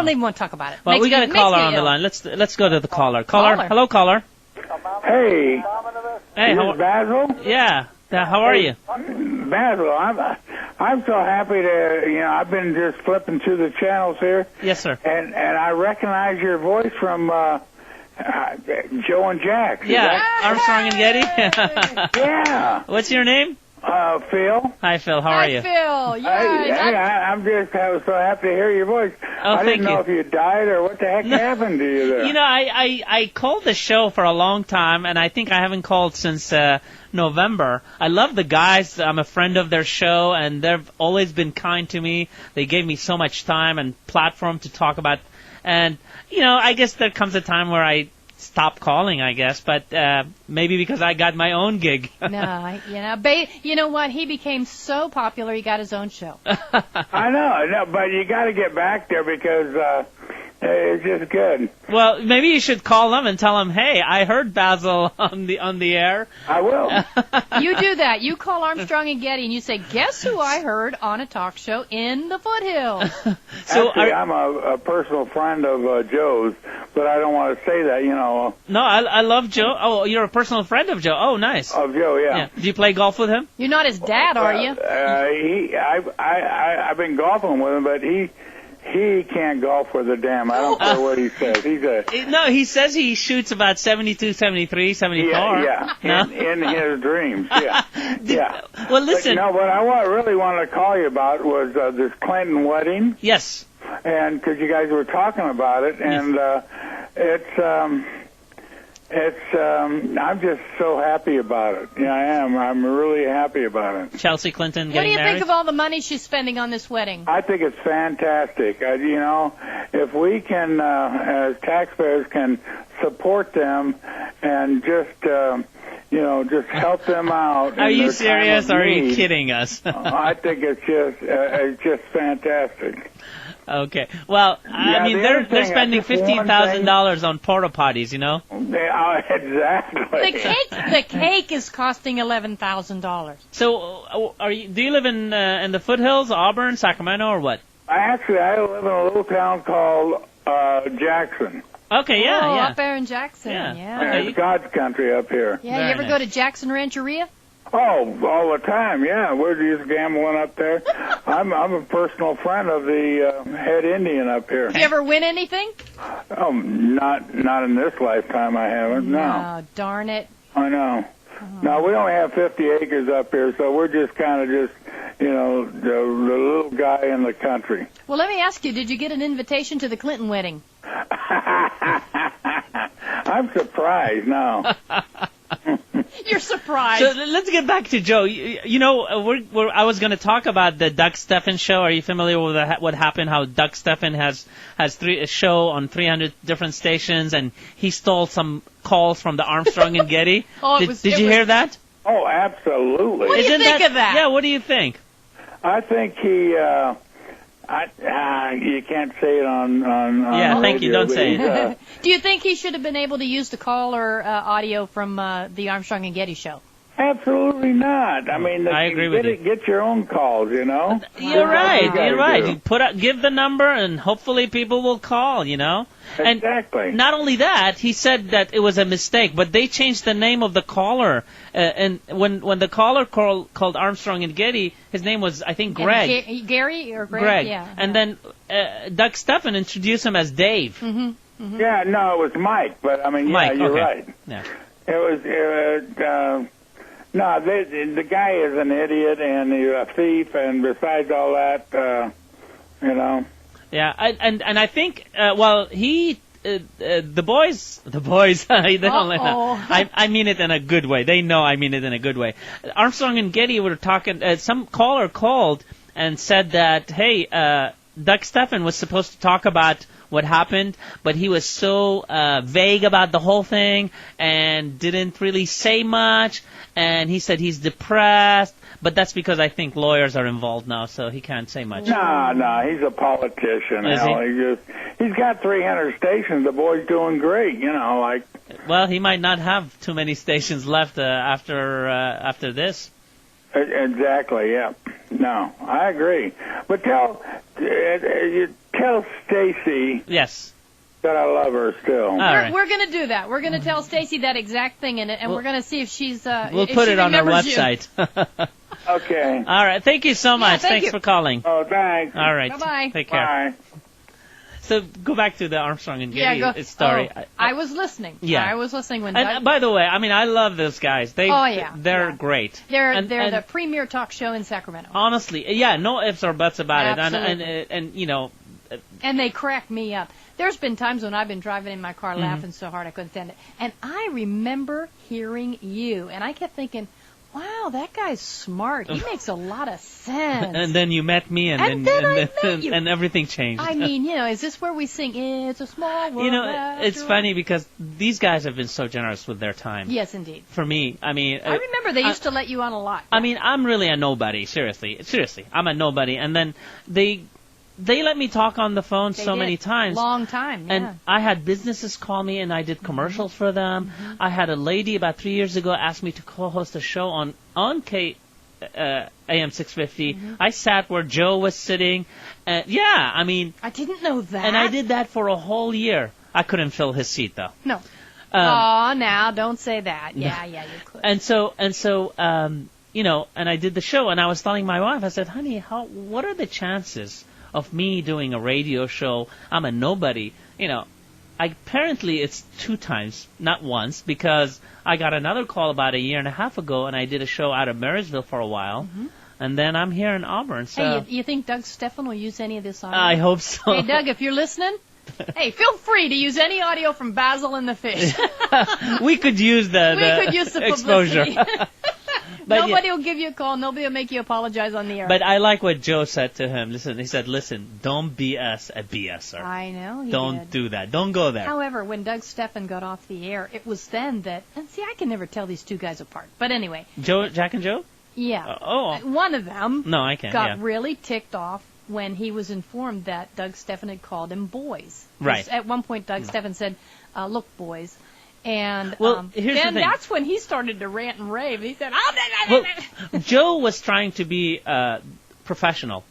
don't even want to talk about it. Well, we got a caller on the line. Let's go to the caller. Caller. Hello, caller. Hey. Hey, how Basil? Yeah. How are you? Basil, I'm so happy to, I've been just flipping through the channels here. Yes, sir. And I recognize your voice from Joe and Jack. Yeah, Armstrong and Getty. Yeah. What's your name? Phil. Hi, Phil. How are you? Hi, Phil. Yeah. I was so happy to hear your voice. Oh, I didn't thank know you. if you died or what the heck happened to you there. I called the show for a long time, and I think I haven't called since November. I love the guys. I'm a friend of their show, and they've always been kind to me. They gave me so much time and platform to talk about. And, I guess there comes a time where I stop calling, I guess, but maybe because I got my own gig. No, you know what? He became so popular, he got his own show. I know, but you got to get back there because it's just good. Well, maybe you should call them and tell them, hey, I heard Basil on the air. I will. You do that. You call Armstrong and Getty and you say, guess who I heard on a talk show in the foothills? Actually, I'm a personal friend of Joe's, but I don't want to say that, No, I love Joe. Oh, you're a personal friend of Joe. Oh, nice. Of Joe, yeah. Do you play golf with him? You're not his dad, are you? I've been golfing with him, but he can't golf with a damn. I don't care what he says. No, he says he shoots about 72, 73, 74. Yeah. No? In his dreams. Yeah. Yeah. Well, listen. But, what I really wanted to call you about was this Clinton wedding. Yes. And because you guys were talking about it, and I'm just so happy about it. Yeah, I am. I'm really happy about it. Chelsea Clinton What getting do you married? think of all the money she's spending on this wedding? I think it's fantastic. If we can, as taxpayers, can support them and just help them out. Are you serious, or are you need, kidding us? I think it's just fantastic. Okay. Well, I mean, they're spending $15,000 on porta potties, Exactly. The cake is costing $11,000. So, do you live in the foothills, Auburn, Sacramento, or what? I live in a little town called Jackson. Okay, yeah. Up there in Jackson, yeah. Okay. It's God's country up here. Yeah, you ever go to Jackson Rancheria? Oh, all the time, yeah. We're just gambling up there. I'm a personal friend of the head Indian up here. You ever win anything? Oh, not in this lifetime. I haven't. No. Oh, darn it. I know. No, we only have 50 acres up here, so we're just kind of the little guy in the country. Well, let me ask you, did you get an invitation to the Clinton wedding? I'm surprised now. You're surprised. So let's get back to Joe. I was going to talk about the Doug Stpehan show. Are you familiar with what happened? How Doug Stpehan has a show on 300 different stations, and he stole some calls from the Armstrong and Getty. Did you hear that? Oh, absolutely. What do you think of that? Yeah, what do you think? I think he. You can't say it on yeah, thank you. Don't say it. Do you think he should have been able to use the caller audio from the Armstrong and Getty show? Absolutely not. I mean, I agree with you. Get your own calls, You're right. You're right. You give the number, and hopefully people will call. Exactly. And not only that, he said that it was a mistake, but they changed the name of the caller. And when the caller called Armstrong and Getty, his name was, I think, Greg. Gary or Greg? Greg. Yeah. And then Doug Stpehan introduced him as Dave. Mm-hmm. Mm-hmm. Yeah, no, it was Mike, but I mean, Mike, you're okay. right. Yeah. It was. No, the guy is an idiot and he's a thief, and besides all that, Yeah, and I think the boys they don't let I mean it in a good way. They know I mean it in a good way. Armstrong and Getty were talking. Some caller called and said that, hey, Doug Stpehan was supposed to talk about what happened, but he was so vague about the whole thing and didn't really say much. And he said he's depressed, but that's because I think lawyers are involved now, so he can't say much. No, he's a politician. Is he? He's got 300 stations. The boy's doing great, Well, he might not have too many stations left after this. Exactly. Yeah. No, I agree. But tell Stacy. Yes. That I love her still. We're going to do that. We're going to tell Stacy that exact thing, and we're going to see if she's. We'll put it on our website. Okay. All right. Thank you so much. Thanks for calling. Oh, thanks. All right. Bye-bye. Take care. Bye. So go back to the Armstrong and Getty story. I was listening. Yeah. I was listening when. And by the way, I mean I love those guys. They're great. They're the premier talk show in Sacramento. Honestly, yeah, no ifs or buts about Absolutely. it. And you know. And they crack me up. There's been times when I've been driving in my car laughing so hard I couldn't stand it. And I remember hearing you, and I kept thinking, wow, that guy's smart. He makes a lot of sense. And then you met me, and everything changed. I mean, is this where we sing, It's a Small World? It's funny because these guys have been so generous with their time. Yes, indeed. For me, I mean... I remember they used to let you on a lot. I mean, I'm really a nobody, seriously. I'm a nobody. And then they let me talk on the phone many times. Long time, yeah. And I had businesses call me, and I did commercials for them. Mm-hmm. I had a lady about 3 years ago ask me to co-host a show on AM 650. Mm-hmm. I sat where Joe was sitting. I mean... I didn't know that. And I did that for a whole year. I couldn't fill his seat, though. No. Now, don't say that. Yeah, you could. And so, and I did the show, and I was telling my wife, I said, honey, what are the chances of me doing a radio show? I'm a nobody. Apparently it's 2 times, not once, because I got another call about a year and a half ago, and I did a show out of Marysville for a while, and then I'm here in Auburn. So hey, you think Doug Stpehan will use any of this audio? I hope so. Hey, Doug, if you're listening, hey, feel free to use any audio from Basil and the Fish. We could use the exposure. Nobody will give you a call. Nobody will make you apologize on the air. But I like what Joe said to him. He said, don't BS a BSer. I know he Don't did. do that. Don't go there. However, when Doug Stpehan got off the air, it was then that, and see, I can never tell these two guys apart. But anyway. Jack and Joe? Yeah. One of them got really ticked off when he was informed that Doug Stpehan had called him boys. Right. At one point, Doug Stpehan said, look, boys. And here's then the thing. that's when he started to rant and rave. He said, Joe was trying to be professional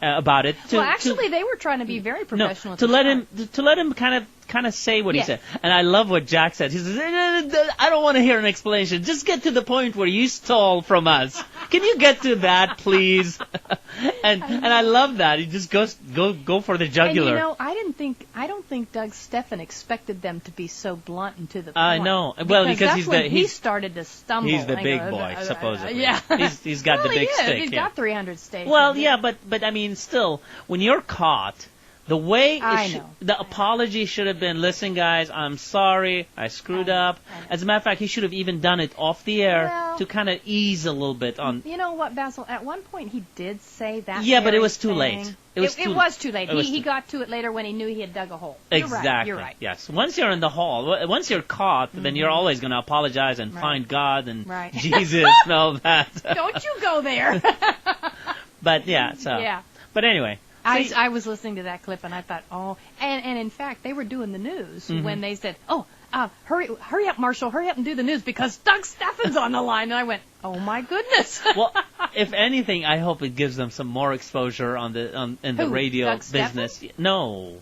about it. Actually, they were trying to be very professional. To let him kind of say what he said. And I love what Jack said. He says, I don't want to hear an explanation. Just get to the point where you stole from us. Can you get to that, please? and I love that. He just go for the jugular. And I don't think Doug Stpehan expected them to be so blunt and to the point. I know. Well, because he started to stumble. He's the big boy, supposedly. Yeah. He's got the big stick. He's got 300 stations. Well, yeah, but I mean, still, when you're caught, the way the apology should have been, listen, guys, I'm sorry, I screwed up. As a matter of fact, he should have even done it off the air to kind of ease a little bit on. You know what, Basil? At one point, he did say that. Yeah, but it was too late. It was too late. He got to it later when he knew he had dug a hole. Exactly. You're right. Yes. Once you're in the hall, once you're caught, then you're always going to apologize and find God and Jesus and all that. Don't you go there. But yeah. But anyway. I was listening to that clip and I thought, and in fact, they were doing the news when they said, hurry up, Marshall, hurry up and do the news because Doug Stephan's on the line. And I went, oh my goodness. Well, if anything, I hope it gives them some more exposure in the radio Doug business. Stephan? No,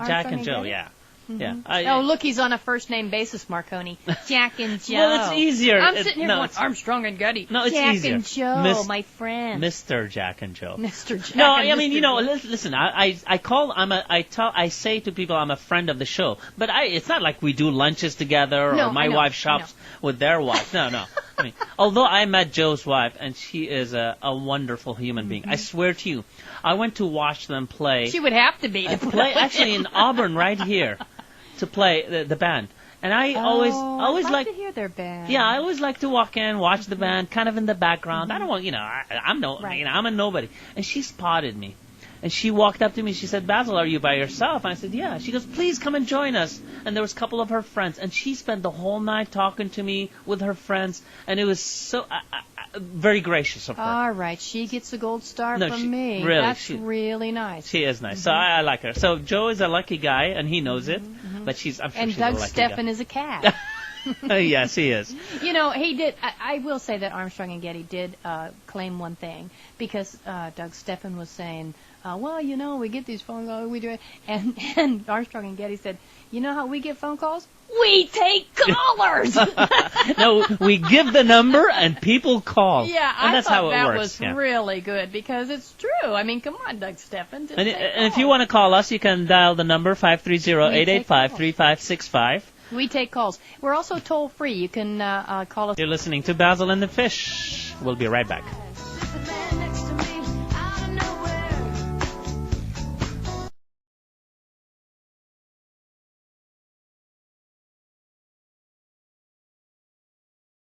Jack and Joe, yeah. Mm-hmm. Yeah. Look, he's on a first-name basis, Marconi. Jack and Joe. Well, it's easier. I'm sitting here going, Armstrong and Getty. No, it's Jack easier. and Joe, my friend. Mr. Jack and Joe. Mr. Jack. No, and I mean, Mr. listen. I say to people, I'm a friend of the show, but it's not like we do lunches together or my wife shops with their wife. No. I mean, although I met Joe's wife and she is a wonderful human being. I swear to you, I went to watch them play. She would have to be. Play actually in Auburn right here. To play the band, and I always like to hear their band. Yeah, I always like to walk in, watch the band, kind of in the background. I don't want, I'm a nobody. And she spotted me, and she walked up to me. She said, "Basil, are you by yourself?" And I said, "Yeah." She goes, "Please come and join us." And there was a couple of her friends, and she spent the whole night talking to me with her friends, and it was so very gracious of her. All right, she gets a gold star from me. Really, that's really nice. She is nice, so I like her. So Joe is a lucky guy, and he knows it. But I'm sure she's a lucky guy. And Doug Stpehan is a cat. Yes, he is. You know, he did. I will say that Armstrong and Getty did claim one thing, because Doug Stpehan was saying, well, you know, we get these phone calls, we do it, and Armstrong and Getty said, you know how we get phone calls? We take callers. No, we give the number and people call. Yeah, and that's I thought how it that works. was really good, because it's true. I mean, come on, Doug Stpehan. And if you want to call us, you can dial the number 530-885-3565. We take calls. We're also toll free. You can call us. You're listening to Basil and the Fish. We'll be right back.